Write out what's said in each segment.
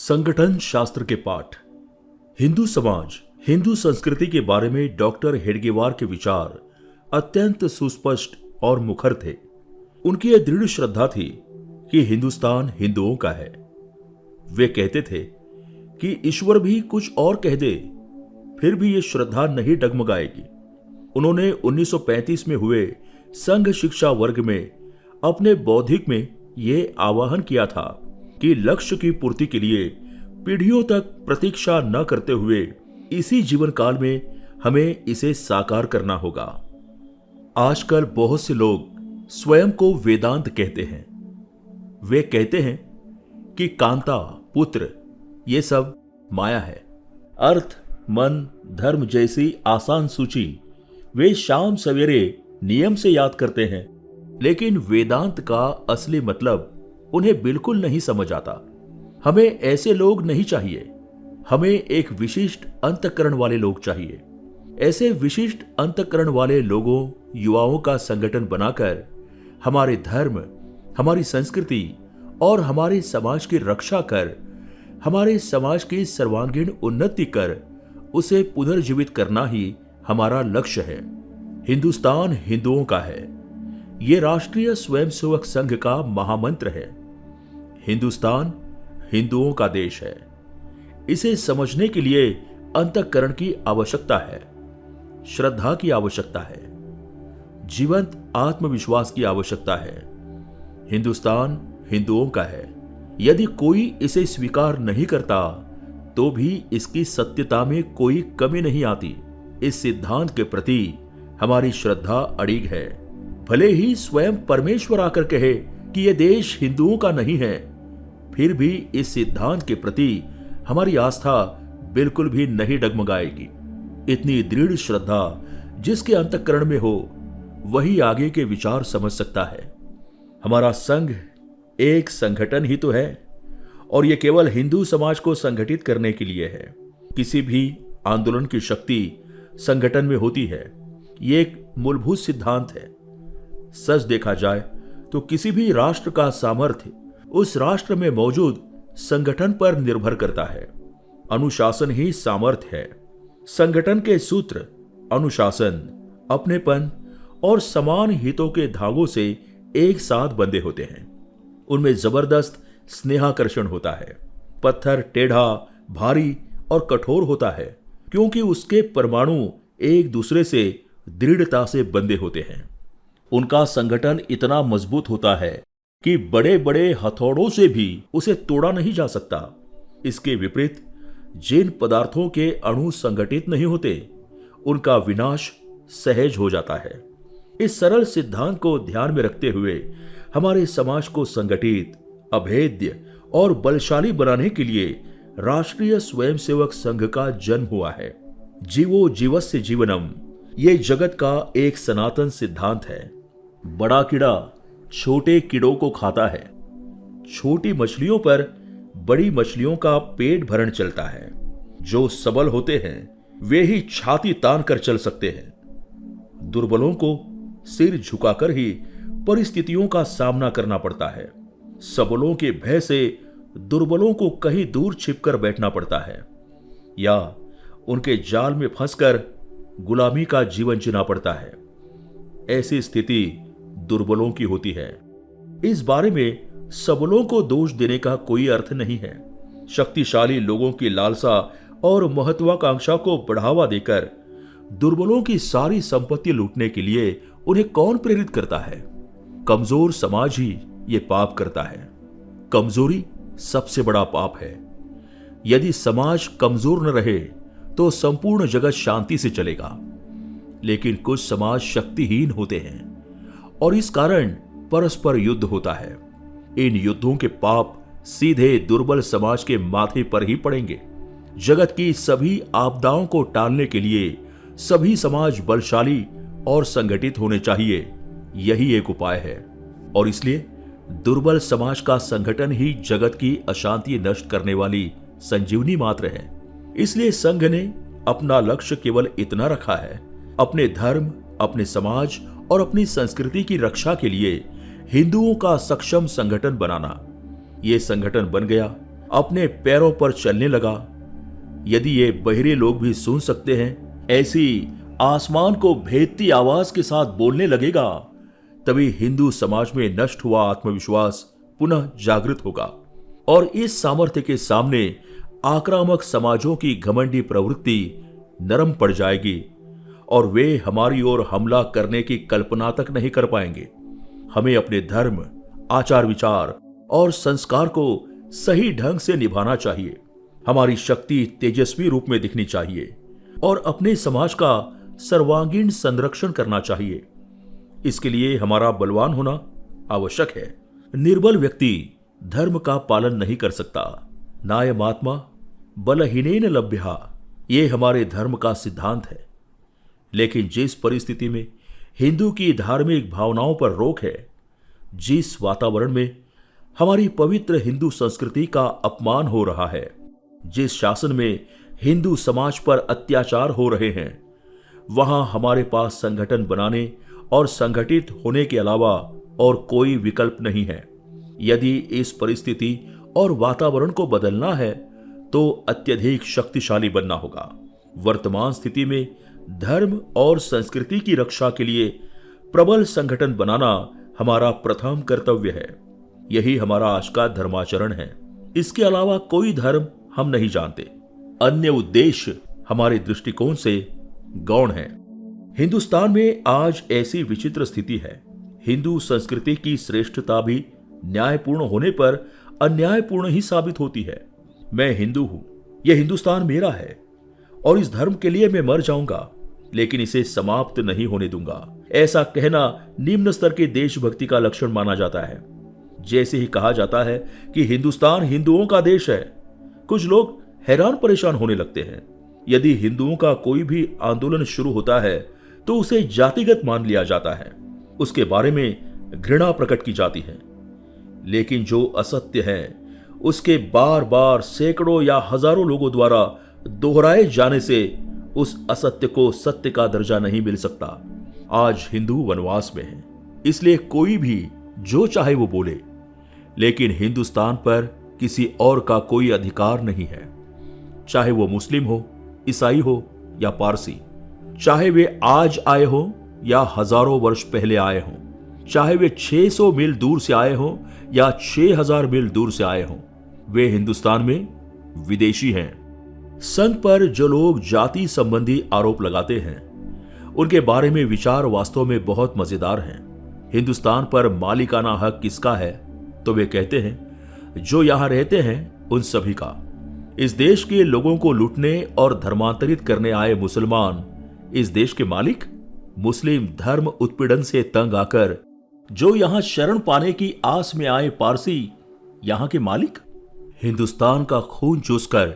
संगठन शास्त्र के पाठ। हिंदू समाज, हिंदू संस्कृति के बारे में डॉक्टर हेडगेवार के विचार अत्यंत सुस्पष्ट और मुखर थे। उनकी यह दृढ़ श्रद्धा थी कि हिंदुस्तान हिंदुओं का है। वे कहते थे कि ईश्वर भी कुछ और कह दे फिर भी यह श्रद्धा नहीं डगमगाएगी। उन्होंने 1935 में हुए संघ शिक्षा वर्ग में अपने बौद्धिक में यह आह्वान किया था कि लक्ष्य की पूर्ति के लिए पीढ़ियों तक प्रतीक्षा न करते हुए इसी जीवन काल में हमें इसे साकार करना होगा। आजकल बहुत से लोग स्वयं को वेदांत कहते हैं। वे कहते हैं कि कांता, पुत्र, ये सब माया है। अर्थ, मन, धर्म जैसी आसान सूची वे शाम सवेरे नियम से याद करते हैं, लेकिन वेदांत का असली मतलब उन्हें बिल्कुल नहीं समझ आता। हमें ऐसे लोग नहीं चाहिए। हमें एक विशिष्ट अंतःकरण वाले लोग चाहिए। ऐसे विशिष्ट अंतःकरण वाले लोगों, युवाओं का संगठन बनाकर हमारे धर्म, हमारी संस्कृति और हमारे समाज की रक्षा कर, हमारे समाज की सर्वांगीण उन्नति कर, उसे पुनर्जीवित करना ही हमारा लक्ष्य है। हिंदुस्तान हिंदुओं का है। ये राष्ट्रीय स्वयंसेवक संघ का महामंत्र है। हिंदुस्तान हिंदुओं का देश है। इसे समझने के लिए अंतःकरण की आवश्यकता है, श्रद्धा की आवश्यकता है, जीवंत आत्मविश्वास की आवश्यकता है। हिंदुस्तान हिंदुओं का है। यदि कोई इसे स्वीकार नहीं करता तो भी इसकी सत्यता में कोई कमी नहीं आती। इस सिद्धांत के प्रति हमारी श्रद्धा अड़िग है। भले ही स्वयं परमेश्वर आकर कहे कि यह देश हिंदुओं का नहीं है, फिर भी इस सिद्धांत के प्रति हमारी आस्था बिल्कुल भी नहीं डगमगाएगी। इतनी दृढ़ श्रद्धा जिसके अंतःकरण में हो, वही आगे के विचार समझ सकता है। हमारा संघ एक संगठन ही तो है और यह केवल हिंदू समाज को संगठित करने के लिए है। किसी भी आंदोलन की शक्ति संगठन में होती है। यह एक मूलभूत सिद्धांत है। सच देखा जाए तो किसी भी राष्ट्र का सामर्थ्य उस राष्ट्र में मौजूद संगठन पर निर्भर करता है। अनुशासन ही सामर्थ्य है। संगठन के सूत्र अनुशासन, अपनेपन और समान हितों के धागों से एक साथ बंधे होते हैं। उनमें जबरदस्त स्नेहाकर्षण होता है। पत्थर टेढ़ा, भारी और कठोर होता है क्योंकि उसके परमाणु एक दूसरे से दृढ़ता से बंधे होते हैं। उनका संगठन इतना मजबूत होता है कि बड़े बड़े हथौड़ों से भी उसे तोड़ा नहीं जा सकता। इसके विपरीत जिन पदार्थों के अणु संगठित नहीं होते, उनका विनाश सहज हो जाता है। इस सरल सिद्धांत को ध्यान में रखते हुए हमारे समाज को संगठित, अभेद्य और बलशाली बनाने के लिए राष्ट्रीय स्वयंसेवक संघ का जन्म हुआ है। जीवो जीवस्य जीवनम, ये जगत का एक सनातन सिद्धांत है। बड़ा कीड़ा छोटे कीड़ों को खाता है। छोटी मछलियों पर बड़ी मछलियों का पेट भरण चलता है। जो सबल होते हैं वे ही छाती तान कर चल सकते हैं। दुर्बलों को सिर झुकाकर ही परिस्थितियों का सामना करना पड़ता है। सबलों के भय से दुर्बलों को कहीं दूर छिपकर बैठना पड़ता है या उनके जाल में फंसकर गुलामी का जीवन जीना पड़ता है। ऐसी स्थिति दुर्बलों की होती है। इस बारे में सबलों को दोष देने का कोई अर्थ नहीं है। शक्तिशाली लोगों की लालसा और महत्वाकांक्षा को बढ़ावा देकर दुर्बलों की सारी संपत्ति लूटने के लिए उन्हें कौन प्रेरित करता है? कमजोर समाज ही ये पाप करता है। कमजोरी सबसे बड़ा पाप है। यदि समाज कमजोर न रहे तो संपूर्ण जगत शांति से चलेगा, लेकिन कुछ समाज शक्तिहीन होते हैं और इस कारण परस्पर युद्ध होता है। इन युद्धों के पाप सीधे दुर्बल समाज के माथे पर ही पड़ेंगे। जगत की सभी आपदाओं को टालने के लिए सभी समाज बलशाली और संगठित होने चाहिए। यही एक उपाय है और इसलिए दुर्बल समाज का संगठन ही जगत की अशांति नष्ट करने वाली संजीवनी मात्र है। इसलिए संघ ने अपना लक्ष्य केवल इतना रखा है, अपने धर्म, अपने समाज और अपनी संस्कृति की रक्षा के लिए हिंदुओं का सक्षम संगठन बनाना। ये संगठन बन गया अपने पैरों पर चलने लगा। यदि ये बहिरे लोग भी सुन सकते हैं, ऐसी आसमान को भेदती आवाज के साथ बोलने लगेगा, तभी हिंदू समाज में नष्ट हुआ आत्मविश्वास पुनः जागृत होगा और इस सामर्थ्य के सामने आक्रामक समाजों की घमंडी प्रवृत्ति नरम पड़ जाएगी और वे हमारी ओर हमला करने की कल्पना तक नहीं कर पाएंगे। हमें अपने धर्म, आचार विचार और संस्कार को सही ढंग से निभाना चाहिए। हमारी शक्ति तेजस्वी रूप में दिखनी चाहिए और अपने समाज का सर्वांगीण संरक्षण करना चाहिए। इसके लिए हमारा बलवान होना आवश्यक है। निर्बल व्यक्ति धर्म का पालन नहीं कर सकता। नायमात्मा बलहीनेन लभ्यः, ये हमारे धर्म का सिद्धांत है। लेकिन जिस परिस्थिति में हिंदू की धार्मिक भावनाओं पर रोक है, जिस वातावरण में हमारी पवित्र हिंदू संस्कृति का अपमान हो रहा है, जिस शासन में हिंदू समाज पर अत्याचार हो रहे हैं, वहां हमारे पास संगठन बनाने और संगठित होने के अलावा और कोई विकल्प नहीं है। यदि इस परिस्थिति और वातावरण को बदलना है तो अत्यधिक शक्तिशाली बनना होगा। वर्तमान स्थिति में धर्म और संस्कृति की रक्षा के लिए प्रबल संगठन बनाना हमारा प्रथम कर्तव्य है। यही हमारा आज का धर्माचरण है। इसके अलावा कोई धर्म हम नहीं जानते। अन्य उद्देश्य हमारे दृष्टिकोण से गौण है। हिंदुस्तान में आज ऐसी विचित्र स्थिति है। हिंदू संस्कृति की श्रेष्ठता भी न्यायपूर्ण होने पर अन्यायपूर्ण ही साबित होती है। मैं हिंदू हूं, यह हिंदुस्तान मेरा है और इस धर्म के लिए मैं मर जाऊंगा, लेकिन इसे समाप्त नहीं होने दूंगा। ऐसा कहना निम्न स्तर के देशभक्ति का लक्षण माना जाता है। जैसे ही कहा जाता है कि हिंदुस्तान हिंदुओं का देश है, कुछ लोग हैरान परेशान होने लगते हैं। यदि हिंदुओं का कोई भी आंदोलन शुरू होता है तो उसे जातिगत मान लिया जाता है, उसके बारे में घृणा प्रकट की जाती है। लेकिन जो असत्य है उसके बार बार सैकड़ों या हजारों लोगों द्वारा दोहराए जाने से उस असत्य को सत्य का दर्जा नहीं मिल सकता। आज हिंदू वनवास में है, इसलिए कोई भी जो चाहे वो बोले, लेकिन हिंदुस्तान पर किसी और का कोई अधिकार नहीं है। चाहे वो मुस्लिम हो, ईसाई हो या पारसी, चाहे वे आज आए हो या हजारों वर्ष पहले आए हों, चाहे वे 600 मील दूर से आए हों या 6000 मील दूर से आए हों, वे हिंदुस्तान में विदेशी हैं। संघ पर जो लोग जाति संबंधी आरोप लगाते हैं, उनके बारे में विचार वास्तव में बहुत मजेदार हैं। हिंदुस्तान पर मालिकाना हक किसका है? तो वे कहते हैं जो यहां रहते हैं उन सभी का। इस देश के लोगों को लूटने और धर्मांतरित करने आए मुसलमान इस देश के मालिक? मुस्लिम धर्म उत्पीड़न से तंग आकर जो यहां शरण पाने की आस में आए पारसी यहां के मालिक? हिंदुस्तान का खून चूसकर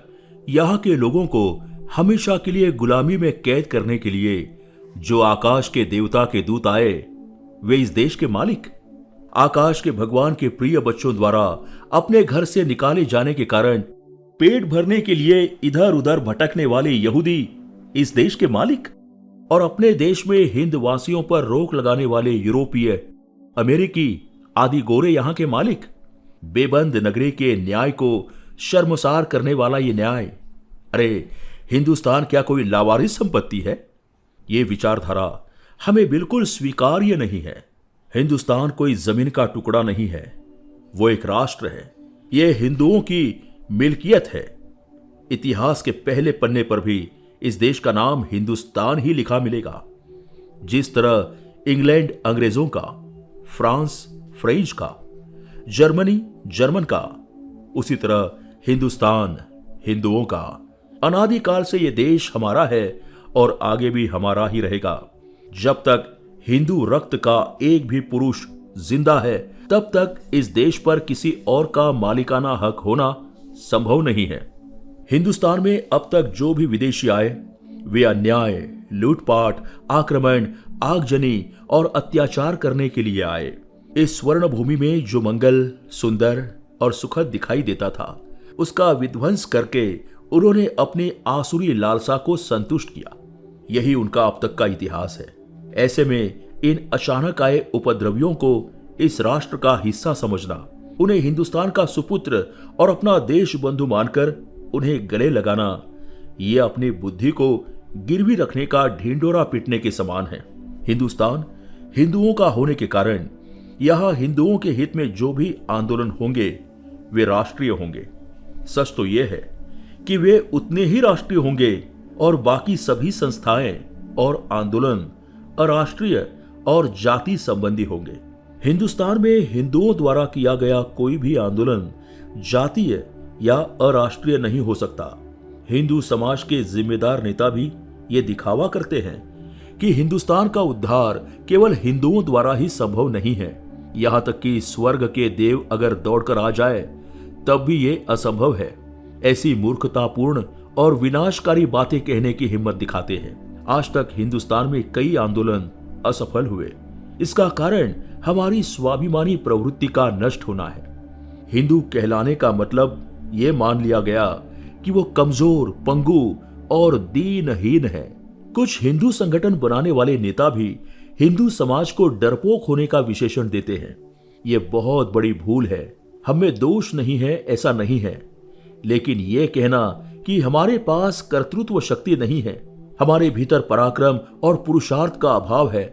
यहां के लोगों को हमेशा के लिए गुलामी में कैद करने के लिए जो आकाश के देवता के दूत आए, वे इस देश के मालिक? आकाश के भगवान के प्रिय बच्चों द्वारा अपने घर से निकाले जाने के कारण पेट भरने के लिए इधर उधर भटकने वाले यहूदी इस देश के मालिक? और अपने देश में हिंद वासियों पर रोक लगाने वाले यूरोपीय, अमेरिकी आदि गोरे यहां के मालिक? बेबंद नगरी के न्याय को शर्मसार करने वाला ये न्याय? अरे हिंदुस्तान क्या कोई लावारिस संपत्ति है? ये विचारधारा हमें बिल्कुल स्वीकार्य नहीं है। हिंदुस्तान कोई जमीन का टुकड़ा नहीं है, वो एक राष्ट्र है। ये हिंदुओं की मिल्कियत है। इतिहास के पहले पन्ने पर भी इस देश का नाम हिंदुस्तान ही लिखा मिलेगा। जिस तरह इंग्लैंड अंग्रेजों का, फ्रांस फ्रेंच का, जर्मनी जर्मन का, उसी तरह हिंदुस्तान हिंदुओं का। अनादिकाल से यह देश हमारा है और आगे भी हमारा ही रहेगा। जब तक हिंदू रक्त का एक भी पुरुष जिंदा है, तब तक इस देश पर किसी और का मालिकाना हक होना संभव नहीं है। हिंदुस्तान में अब तक जो भी विदेशी आए, वे अन्याय, लूटपाट, आक्रमण, आगजनी और अत्याचार करने के लिए आए। इस स्वर्ण भूमि में जो मंगल, सुंदर और सुखद दिखाई देता था, उसका विध्वंस करके उन्होंने अपनी आसुरी लालसा को संतुष्ट किया। यही उनका अब तक का इतिहास है। ऐसे में इन अचानक आए उपद्रवियों को इस राष्ट्र का हिस्सा समझना उन्हें हिंदुस्तान का सुपुत्र और अपना देश बंधु मानकर उन्हें गले लगाना, ये अपनी बुद्धि को गिरवी रखने का ढिंडोरा पीटने के समान है। हिंदुस्तान हिंदुओं का होने के कारण यहां हिंदुओं के हित में जो भी आंदोलन होंगे वे राष्ट्रीय होंगे। सच तो यह है कि वे उतने ही राष्ट्रीय होंगे और बाकी सभी संस्थाएं और आंदोलन अराष्ट्रीय और जाति संबंधी होंगे। हिंदुस्तान में हिंदुओं द्वारा किया गया कोई भी आंदोलन जातीय या अराष्ट्रीय नहीं हो सकता। हिंदू समाज के जिम्मेदार नेता भी ये दिखावा करते हैं कि हिंदुस्तान का उद्धार केवल हिंदुओं द्वारा ही संभव नहीं है। यहां तक कि स्वर्ग के देव अगर दौड़कर आ जाए तब भी ये असंभव है। ऐसी मूर्खतापूर्ण और विनाशकारी बातें कहने की हिम्मत दिखाते हैं। आज तक हिंदुस्तान में कई आंदोलन असफल हुए। इसका कारण हमारी स्वाभिमानी प्रवृत्ति का नष्ट होना है। हिंदू कहलाने का मतलब ये मान लिया गया कि वो कमजोर, पंगु और दीनहीन है। कुछ हिंदू संगठन बनाने वाले नेता भी हिंदू समाज को डरपोक होने का विशेषण देते हैं। ये बहुत बड़ी भूल है। हमें दोष नहीं है ऐसा नहीं है, लेकिन यह कहना कि हमारे पास कर्तृत्व शक्ति नहीं है, हमारे भीतर पराक्रम और पुरुषार्थ का अभाव है,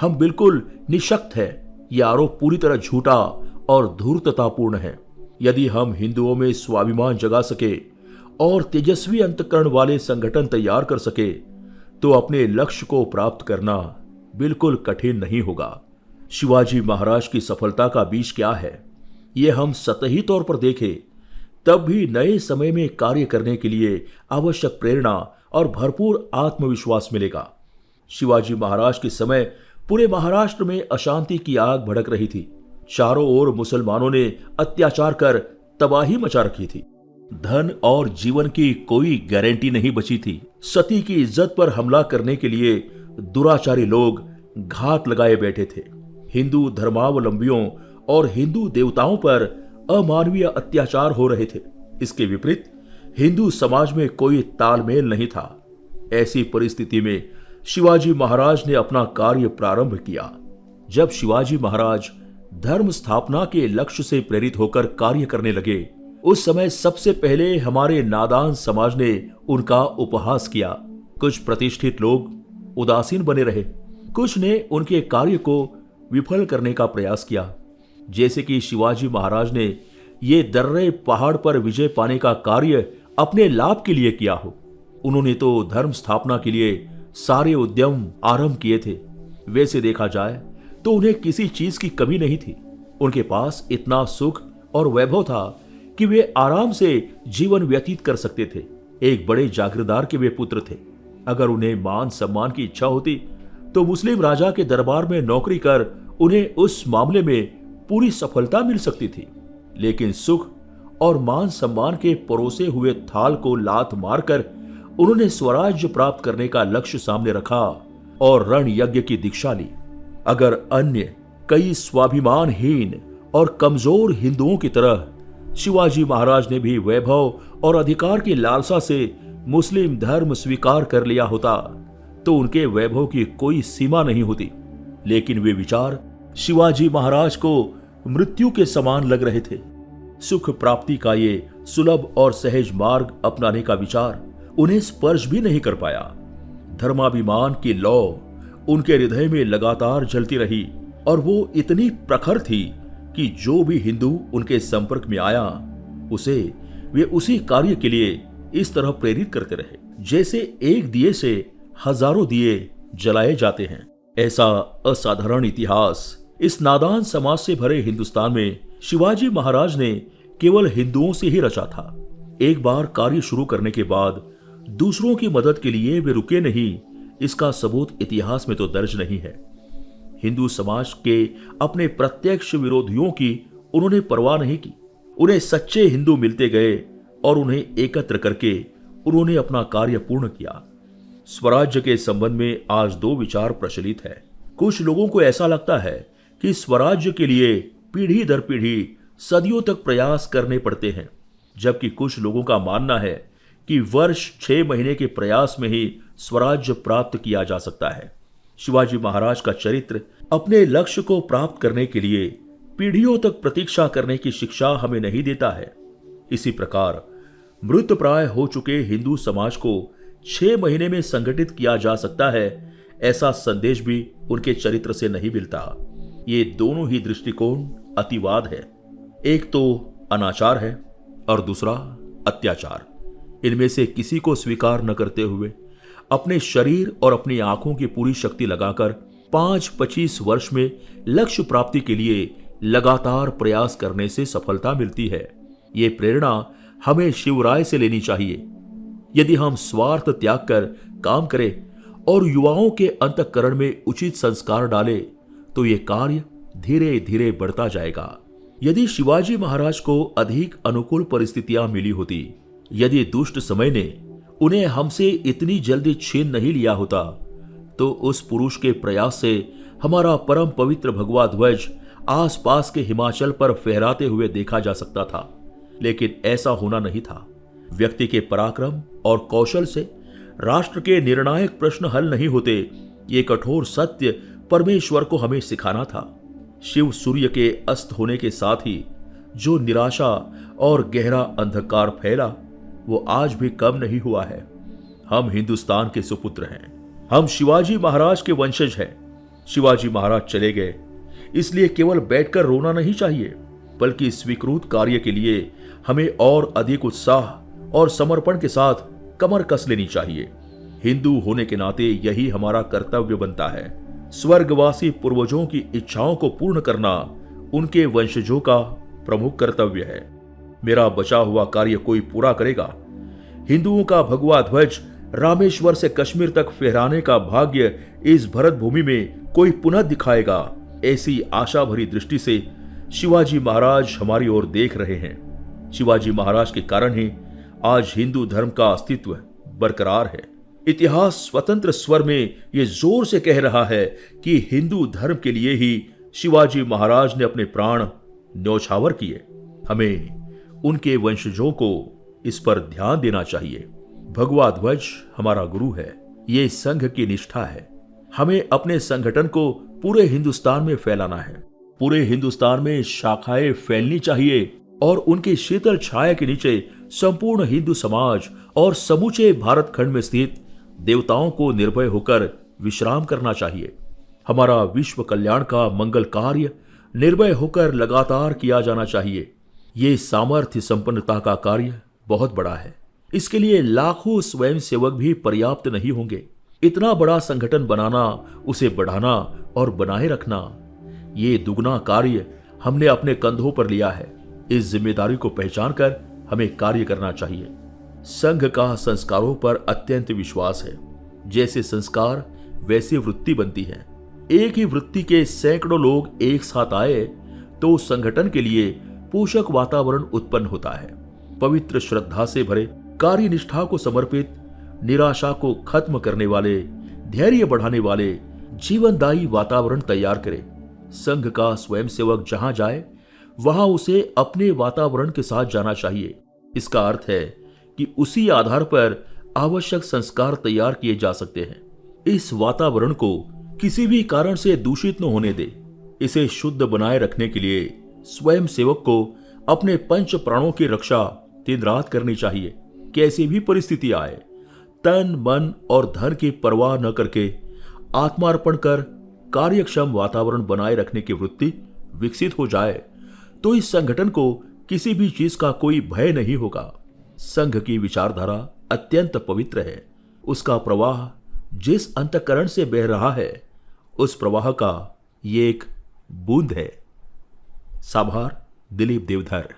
हम बिल्कुल निशक्त है, यह आरोप पूरी तरह झूठा और धूर्ततापूर्ण है। यदि हम हिंदुओं में स्वाभिमान जगा सके और तेजस्वी अंतःकरण वाले संगठन तैयार कर सके तो अपने लक्ष्य को प्राप्त करना बिल्कुल कठिन नहीं होगा। शिवाजी महाराज की सफलता का बीज क्या है, यह हम सतही तौर पर देखें तब भी नए समय में कार्य करने के लिए आवश्यक प्रेरणा और भरपूर आत्मविश्वास मिलेगा। शिवाजी महाराज के समय पूरे महाराष्ट्र में अशांति की आग भड़क रही थी। चारों ओर मुसलमानों ने अत्याचार कर तबाही मचा रखी थी। धन और जीवन की कोई गारंटी नहीं बची थी। सती की इज्जत पर हमला करने के लिए दुराचारी लोग घात लगाए बैठे थे। हिंदू धर्मावलंबियों और हिंदू देवताओं पर अमानवीय अत्याचार हो रहे थे। इसके विपरीत हिंदू समाज में कोई तालमेल नहीं था। ऐसी परिस्थिति में शिवाजी महाराज ने अपना कार्य प्रारंभ किया। जब शिवाजी महाराज धर्म स्थापना के लक्ष्य से प्रेरित होकर कार्य करने लगे, उस समय सबसे पहले हमारे नादान समाज ने उनका उपहास किया। कुछ प्रतिष्ठित लोग उदासीन बने रहे, कुछ ने उनके कार्य को विफल करने का प्रयास किया। जैसे कि शिवाजी महाराज ने ये दर्रे पहाड़ पर विजय पाने का कार्य अपने लाभ के लिए किया हो। उन्होंने तो धर्म स्थापना के लिए सारे उद्यम आरंभ किए थे। वैसे देखा जाए तो उन्हें किसी चीज की कमी नहीं थी। उनके पास इतना सुख और वैभव था कि वे आराम से जीवन व्यतीत कर सकते थे। एक बड़े जागीरदार के वे पुत्र थे। अगर उन्हें मान सम्मान की इच्छा होती तो मुस्लिम राजा के दरबार में नौकरी कर उन्हें उस मामले में पूरी सफलता मिल सकती थी। लेकिन सुख और मान सम्मान के परोसे हुए थाल को लात मारकर उन्होंने स्वराज्य प्राप्त करने का लक्ष्य सामने रखा और रण यज्ञ की दीक्षा ली। अगर अन्य कई स्वाभिमानहीन और कमजोर हिंदुओं की तरह शिवाजी महाराज ने भी वैभव और अधिकार की लालसा से मुस्लिम धर्म स्वीकार कर लिया होता तो उनके वैभव की कोई सीमा नहीं होती। लेकिन वे विचार शिवाजी महाराज को मृत्यु के समान लग रहे थे। सुख प्राप्ति का ये सुलभ और सहज मार्ग अपनाने का विचार उन्हें स्पर्श भी नहीं कर पाया। धर्माभिमान की लौ उनके हृदय में लगातार जलती रही और वो इतनी प्रखर थी कि जो भी हिंदू उनके संपर्क में आया उसे वे उसी कार्य के लिए इस तरह प्रेरित करते रहे जैसे एक दिए से हजारों दिए जलाए जाते हैं। ऐसा असाधारण इतिहास इस नादान समाज से भरे हिंदुस्तान में शिवाजी महाराज ने केवल हिंदुओं से ही रचा था। एक बार कार्य शुरू करने के बाद दूसरों की मदद के लिए वे रुके नहीं, इसका सबूत इतिहास में तो दर्ज नहीं है। हिंदू समाज के अपने प्रत्यक्ष विरोधियों की उन्होंने परवाह नहीं की। उन्हें सच्चे हिंदू मिलते गए और उन्हें एकत्र करके उन्होंने अपना कार्य पूर्ण किया। स्वराज्य के संबंध में आज दो विचार प्रचलित है। कुछ लोगों को ऐसा लगता है कि स्वराज्य के लिए पीढ़ी दर पीढ़ी सदियों तक प्रयास करने पड़ते हैं, जबकि कुछ लोगों का मानना है कि वर्ष 6 महीने के प्रयास में ही स्वराज्य प्राप्त किया जा सकता है। शिवाजी महाराज का चरित्र अपने लक्ष्य को प्राप्त करने के लिए पीढ़ियों तक प्रतीक्षा करने की शिक्षा हमें नहीं देता है। इसी प्रकार मृतप्राय हो चुके हिंदू समाज को 6 महीने में संगठित किया जा सकता है, ऐसा संदेश भी उनके चरित्र से नहीं मिलता। ये दोनों ही दृष्टिकोण अतिवाद है। एक तो अनाचार है और दूसरा अत्याचार। इनमें से किसी को स्वीकार न करते हुए अपने शरीर और अपनी आंखों की पूरी शक्ति लगाकर 5-25 वर्ष में लक्ष्य प्राप्ति के लिए लगातार प्रयास करने से सफलता मिलती है। ये प्रेरणा हमें शिवराय से लेनी चाहिए। यदि हम स्वार्थ त्याग कर काम करें और युवाओं के अंतःकरण में उचित संस्कार डालें, तो ये कार्य धीरे धीरे बढ़ता जाएगा। यदि शिवाजी महाराज को अधिक अनुकूल परिस्थितियां मिली होती, यदि दुष्ट समय ने उन्हें हमसे इतनी जल्दी छीन नहीं लिया होता, तो उस पुरुष के प्रयास से हमारा परम पवित्र भगवा ध्वज आसपास के हिमाचल पर फहराते हुए देखा जा सकता था। लेकिन ऐसा होना नहीं था। व्यक्ति के पराक्रम और कौशल से राष्ट्र के निर्णायक प्रश्न हल नहीं होते, ये कठोर सत्य परमेश्वर को हमें सिखाना था। शिव सूर्य के अस्त होने के साथ ही जो निराशा और गहरा अंधकार फैला, वो आज भी कम नहीं हुआ है। हम हिंदुस्तान के सुपुत्र हैं। हम शिवाजी महाराज के वंशज हैं। शिवाजी महाराज चले गए, इसलिए केवल बैठकर रोना नहीं चाहिए, बल्कि स्वीकृत कार्य के लिए हमें और अधिक उत्साह और समर्पण के साथ कमर कस लेनी चाहिए। हिंदू होने के नाते यही हमारा कर्तव्य बनता है। स्वर्गवासी पूर्वजों की इच्छाओं को पूर्ण करना उनके वंशजों का प्रमुख कर्तव्य है। मेरा बचा हुआ कार्य कोई पूरा करेगा। हिंदुओं का भगवा ध्वज रामेश्वर से कश्मीर तक फहराने का भाग्य इस भरत भूमि में कोई पुनः दिखाएगा। ऐसी आशा भरी दृष्टि से शिवाजी महाराज हमारी ओर देख रहे हैं। शिवाजी महाराज के कारण ही आज हिंदू धर्म का अस्तित्व बरकरार है। इतिहास स्वतंत्र स्वर में यह जोर से कह रहा है कि हिंदू धर्म के लिए ही शिवाजी महाराज ने अपने प्राण न्यौछावर किए। हमें उनके वंशजों को इस पर ध्यान देना चाहिए। भगवा ध्वज हमारा गुरु है। ये संघ की निष्ठा है। हमें अपने संगठन को पूरे हिंदुस्तान में फैलाना है। पूरे हिंदुस्तान में शाखाएं फैलनी चाहिए और उनकी शीतल छाया के नीचे संपूर्ण हिंदू समाज और समूचे भारत खंड में स्थित देवताओं को निर्भय होकर विश्राम करना चाहिए। हमारा विश्व कल्याण का मंगल कार्य निर्भय होकर लगातार किया जाना चाहिए। ये सामर्थ्य संपन्नता का कार्य बहुत बड़ा है। इसके लिए लाखों स्वयंसेवक भी पर्याप्त नहीं होंगे। इतना बड़ा संगठन बनाना, उसे बढ़ाना और बनाए रखना, ये दुगना कार्य हमने अपने कंधों पर लिया है। इस जिम्मेदारी को पहचान कर हमें कार्य करना चाहिए। संघ का संस्कारों पर अत्यंत विश्वास है। जैसे संस्कार वैसी वृत्ति बनती है। एक ही वृत्ति के सैकड़ों लोग एक साथ आए तो संगठन के लिए पोषक वातावरण उत्पन्न होता है। पवित्र श्रद्धा से भरे, कार्य निष्ठा को समर्पित, निराशा को खत्म करने वाले, धैर्य बढ़ाने वाले, जीवनदायी वातावरण तैयार करें। संघ का स्वयंसेवक जहां जाए वहां उसे अपने वातावरण के साथ जाना चाहिए। इसका अर्थ है कि उसी आधार पर आवश्यक संस्कार तैयार किए जा सकते हैं। इस वातावरण को किसी भी कारण से दूषित न होने दे। इसे शुद्ध बनाए रखने के लिए स्वयंसेवक को अपने पंच प्राणों की रक्षा दिन रात करनी चाहिए। कैसी भी परिस्थिति आए, तन मन और धन की परवाह न करके आत्मार्पण कर कार्यक्षम वातावरण बनाए रखने की वृत्ति विकसित हो जाए तो इस संगठन को किसी भी चीज का कोई भय नहीं होगा। संघ की विचारधारा अत्यंत पवित्र है। उसका प्रवाह जिस अंतःकरण से बह रहा है, उस प्रवाह का ये एक बूंद है। साभार, दिलीप देवधर।